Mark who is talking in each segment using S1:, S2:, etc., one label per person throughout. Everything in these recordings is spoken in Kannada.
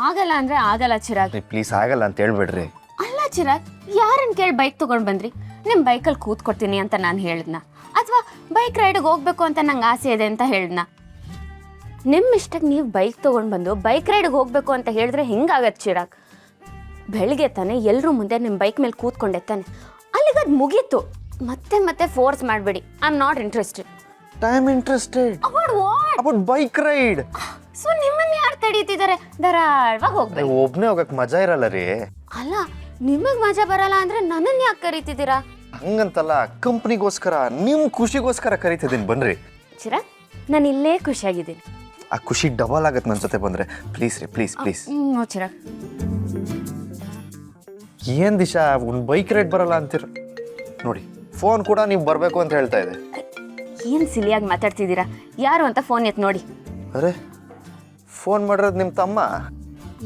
S1: ಆಗಲ್ಲ ಅಂದ್ರೆ ಆಗಲ್ಲ ಚಿರಾಗ್.
S2: ಪ್ಲೀಸ್ ಆಗಲ್ಲ ಅಂತ ಹೇಳ್ಬೇಡ್ರಿ.
S1: ಅಲ್ಲ ಚಿರಾಗ್, ಯಾರನ್ನ ಕೇಳಿ ಬೈಕ್ ತಗೊಂಡು ಬಂದ್ರಿ? ನಿಮ್ಮ ಬೈಕಲ್ಲಿ ಕೂತ್ಕೊಡ್ತೀನಿ ಅಂತ ನಾನು ಹೇಳಿದ್ನ, ಅಥವಾ ಬೈಕ್ ರೈಡಿಗೆ ಹೋಗ್ಬೇಕು ಅಂತ ನಂಗೆ ಆಸೆ ಇದೆ ಅಂತ ಹೇಳಿದ್ನ? ನಿಮ್ಮ ಇಷ್ಟಕ್ಕೆ ನೀವು ಬೈಕ್ ತೊಗೊಂಡು ಬಂದು ಬೈಕ್ ರೈಡಿಗೆ ಹೋಗ್ಬೇಕು ಅಂತ ಹೇಳಿದ್ರೆ ಹೆಂಗಾಗತ್ತೆ ಚಿರಾಗ್? ಬೆಳಿಗ್ಗೆ ತಾನೆ ಎಲ್ಲರೂ ಮುಂದೆ ನಿಮ್ಮ ಬೈಕ್ ಮೇಲೆ ಕೂತ್ಕೊಂಡೆ ತಾನೆ, ಅಲ್ಲಿಗೆ ಅದು ಮುಗೀತು. ಮತ್ತೆ ಮತ್ತೆ ಫೋರ್ಸ್ ಮಾಡಬೇಡಿ. I am not interested.
S2: I am interested about bike ride.
S1: So ನಿಮ್ಮನ್ನ ಯಾರು ತಡೀತಿದ್ದಾರೆ? ಧಾರಾಳವಾಗಿ ಹೋಗ್ಬೇಕು.
S2: ಒಬ್ನೇ ಹೋಗಕ್ ಮಜಾ ಇರಲ್ಲ ರೀ.
S1: ಅಲ್ಲ, ನಿಮಗ್ ಮಜಾ ಬರಲ್ಲ ಅಂದ್ರೆ ನನ್ನನ್ನು ಯಾಕೆ ಕರೀತಿದ್ದೀರಾ?
S2: ಹಂಗಂತಲ್ಲ, ಕಂಪ್ನಿಗೋಸ್ಕರ ನಿಮ್ ಖುಷಿಗೋಸ್ಕರ ಕರಿತಿದ್ದೀನಿ, ಬನ್ರಿ.
S1: ಚಿರಾಗ್, ನಾನು ಇಲ್ಲೇ ಖುಷಿಯಾಗಿದ್ದೀನಿ.
S2: ಆ ಖುಷಿ ಡಬಲ್ ಆಗತ್ತೆ ನನ್ನ ಜೊತೆ ಬಂದ್ರೆ. ಪ್ಲೀಸ್ ರೀ, ಪ್ಲೀಸ್ ಪ್ಲೀಸ್.
S1: ಚಿರಾಗ್,
S2: ಏನ್ ದಿಶಾ ಒಂದು ಬೈಕ್ ರೈಡ್ ಬರಲ್ಲ ಅಂತೀರ ನೋಡಿ. ಫೋನ್ ಕೂಡ ನೀವು ಬರಬೇಕು ಅಂತ ಹೇಳ್ತಾ ಇದೆ.
S1: ಏನು ಸಿಲಿಯಾಗಿ ಮಾತಾಡ್ತಿದ್ದೀರಾ? ಯಾರು ಅಂತ ಫೋನ್ ಎತ್ತು ನೋಡಿ.
S2: ಅರೆ, ಫೋನ್ ಮಾಡಿರೋದು ನಿಮ್ಮ ತಮ್ಮ.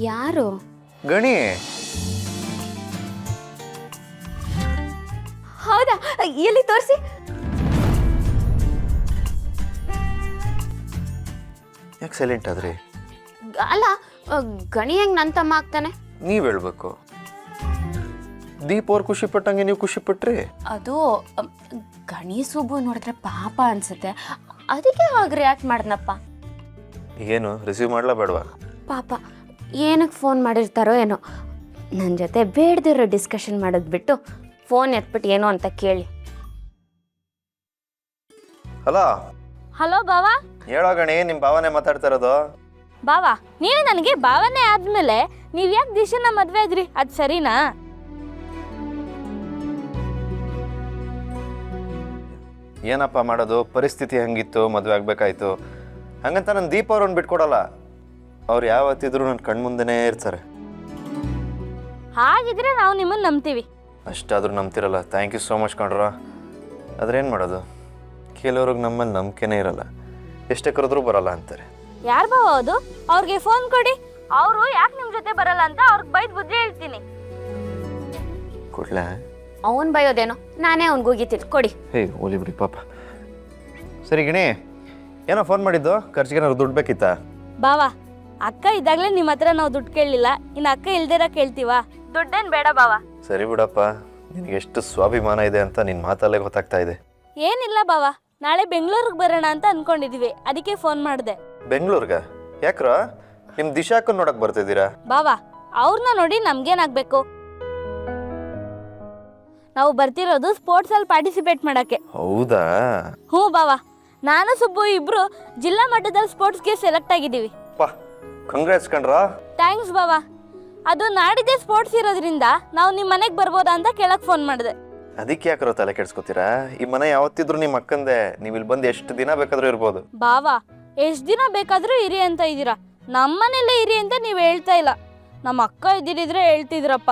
S1: ಯಾರು?
S2: ಗಣಿ.
S1: ಹೌದಾ? ಎಲ್ಲಿ ತೋರಿಸಿ.
S2: ಯಾಕೆ ಸೈಲೆಂಟ್ ಆದ್ರಿ?
S1: ಅಲ್ಲ, ಗಣಿ ಹೆಂಗ್ ನನ್ನ ತಮ್ಮ ಆಗ್ತಾನೆ?
S2: ನೀವ್ ಹೇಳ್ಬೇಕು. ದೀಪ್ ಅವ್ರು ಖುಷಿ ಪಟ್ಟಂಗೆ ನೀವು ಖುಷಿ ಪಟ್ರಿ.
S1: ಅದು ಗಣಿ ಸುಬ್ಬು ನೋಡಿದ್ರೆ ಪಾಪ ಅನ್ಸುತ್ತೆ, ಅದಕ್ಕೆ ಹಾಗೆ ರಿಯಾಕ್ಟ್ ಮಾಡ್ದನಪ್ಪ.
S2: ಏನು ರಿಸೀವ್ ಮಾಡ್ಲಾ ಬೇಡವಾ?
S1: ಪಾಪ ಏನಕ್ಕೆ ಫೋನ್ ಮಾಡಿರ್ತಾರೋ ಏನೋ. ನನ್ನ ಜೊತೆ ಬೇಡದಿರೋ ಡಿಸ್ಕಷನ್ ಮಾಡೋದು ಬಿಟ್ಟು ಫೋನ್ ಎತ್ಬಿಟ್ಟು ಏನೋ ಅಂತ ಕೇಳಿ.
S2: ಹಲೋ.
S3: ಹಲೋ ಬಾವಾ.
S2: ಹೇಳೋ ಗಣಿ, ನಿಮ್ಮ ಭಾವನೆ ಮಾತಾಡ್ತಾ ಇರೋದು.
S3: ಬಾವಾ, ನೀನು ನನಗೆ ಭಾವನೆ ಆದ್ಮೇಲೆ ನೀವು ಯಾಕೆ ದಿಶನ ಮದುವೆ ಆದ್ರಿ? ಅದು ಸರಿನಾ?
S2: ಏನಪ್ಪ ಮಾಡೋದು, ಪರಿಸ್ಥಿತಿ ಹಂಗಿತ್ತು, ಮದುವೆ ಆಗ್ಬೇಕಾಯ್ತು. ಹಂಗಂತ ನನ್ನ ದೀಪ ಅವ್ರನ್ನ ಬಿಟ್ಕೊಡಲ್ಲ. ಅವ್ರು ಯಾವತ್ತಿದ್ರು ನನ್ನ ಕಣ್ಮುಂದೆನೇ ಇರ್ತಾರೆ.
S3: ಹಾಗಿದ್ರೆ ನಾವು ನಿಮ್ಮನ್ನು ನಂಬ್ತೀವಿ.
S2: ಅಷ್ಟಾದ್ರೂ ನಂಬ್ತಿರಲ್ಲ. ಥ್ಯಾಂಕ್ ಯು ಸೋ ಮಚ್ ಕಣ್ರ. ಆದ್ರೇನು ಮಾಡೋದು, ಕೆಲವ್ರಿಗೆ ನಮ್ಮಲ್ಲಿ ನಂಬಿಕೆನೇ ಇರಲ್ಲ. ಎಷ್ಟೇ ಕರೆದ್ರೂ ಬರಲ್ಲ ಅಂತಾರೆ.
S3: ಯಾರು ಬಾವ ಅದು? ಅವ್ರಿಗೆ ಫೋನ್ ಕೊಡಿ. ಅವರು ಯಾಕೆ ನಿಮ್ಮ ಜೊತೆ ಬರಲ್ಲ ಅಂತ ಅವ್ರಿಗೆ ಬೈದು ಬುದ್ಧಿ ಹೇಳ್ತೀನಿ.
S2: ಕೊಡ್ಲಾ?
S1: ಅವನ್ ಬಯೋದೇನೋ, ನಾನೇ ಅವ್ನಿಗೆ ಹೋಗಿತೀನಿ. ಕೊಡಿ.
S2: ಹೇ ಓಲಿ ಬಿಡಿ ಪಾಪ. ಸರಿ ಗಿಣಿ, ಏನೋ ಫೋನ್ ಮಾಡಿದ್ದು? ಖರ್ಚಿಗೇನಾದ್ರು ದುಡ್ಡು ಬೇಕಿತ್ತಾ?
S3: ಬಾವಾ, ಅಕ್ಕ ಇದ್ದಾಗಲೇ ನಿಮ್ಮ ಹತ್ರ ನಾವು ದುಡ್ಡು ಕೇಳಲಿಲ್ಲ, ಇನ್ನು ಅಕ್ಕ ಇಲ್ದಿರ ಕೇಳ್ತೀವಾ? ದುಡ್ಡೇನು ಬೇಡ ಬಾವಾ.
S2: ಸರಿ ಬಿಡಪ್ಪ, ನಿನಗೆ ಎಷ್ಟು ಸ್ವಾಭಿಮಾನ ಇದೆ ಅಂತ ನಿನ್ನ ಮಾತಲ್ಲೇ ಗೊತ್ತಾಗ್ತಾ ಇದೆ.
S3: ಏನಿಲ್ಲ ಬಾವಾ, ನಾಳೆ ಬೆಂಗಳೂರಿಗೆ ಬರೋಣ ಅಂತ ಅನ್ಕೊಂಡಿದೀವಿ, ಅದಕ್ಕೆ ಫೋನ್ ಮಾಡಿದೆ.
S2: ಬೆಂಗಳೂರ್ಗ ಯಾಕ್ರ? ನಿಮ್ಮ ದಿಶಾಕ್ಕನ್ನು ನೋಡಕ್ ಬರ್ತಿದ್ದೀರಾ?
S3: ಬಾವಾ, ಅವ್ರನ್ನ ನೋಡಿ ನಮ್ಗೇನಾಗಬೇಕು? ನಾವು ಬರ್ತಿರೋದು ಸ್ಪೋರ್ಟ್ಸಲ್ಲಿ ಪಾರ್ಟಿಸಿಪೇಟ್ ಮಾಡೋಕ್ಕೆ.
S2: ಹೌದಾ?
S3: ಹ್ಞೂ ಬಾವಾ, ನಾನು ಸುಬ್ಬು ಇಬ್ರು ಜಿಲ್ಲಾ ಮಟ್ಟದಲ್ಲಿ ಸ್ಪೋರ್ಟ್ಸ್ಗೆ ಸೆಲೆಕ್ಟ್ ಆಗಿದ್ದೀವಿ.
S2: ಪಾ, ಕಂಗ್ರಾಟ್ಸ್ ಕಣ್ರ.
S3: ಥ್ಯಾಂಕ್ಸ್ ಬಾವಾ. ಅದು ನಾಡಿದ್ದೇ ಸ್ಪೋರ್ಟ್ಸ್ ಇರೋದ್ರಿಂದ ನಾವು ನಿಮ್ಮ ಮನೆಗೆ ಬರ್ಬೋದಾ ಅಂತ ಕೇಳಕ್ಕೆ ಫೋನ್ ಮಾಡಿದೆ.
S2: ಅದಕ್ಕೆ ಯಾಕ್ರೋ ತಲೆ ಕೆಡ್ಸ್ಕೊತೀರಾ? ಈ ಮನೆ ಯಾವತ್ತಿದ್ರು ನಿಮ್ಮ ಅಕ್ಕಂದೆ. ನೀವು ಇಲ್ಲಿ ಬಂದು ಎಷ್ಟು ದಿನ ಬೇಕಾದ್ರೂ ಇರ್ಬೋದು.
S3: ಬಾವಾ, ಎಷ್ಟು ದಿನ ಬೇಕಾದರೂ ಇರಿ ಅಂತ ಇದ್ದೀರಾ, ನಮ್ಮ ಮನೇಲೇ ಇರಿ ಅಂತ ನೀವು ಹೇಳ್ತಾ ಇಲ್ಲ. ನಮ್ಮ ಅಕ್ಕ ಇದ್ದಿದ್ರೆ ಹೇಳ್ತಿದ್ರಪ್ಪ.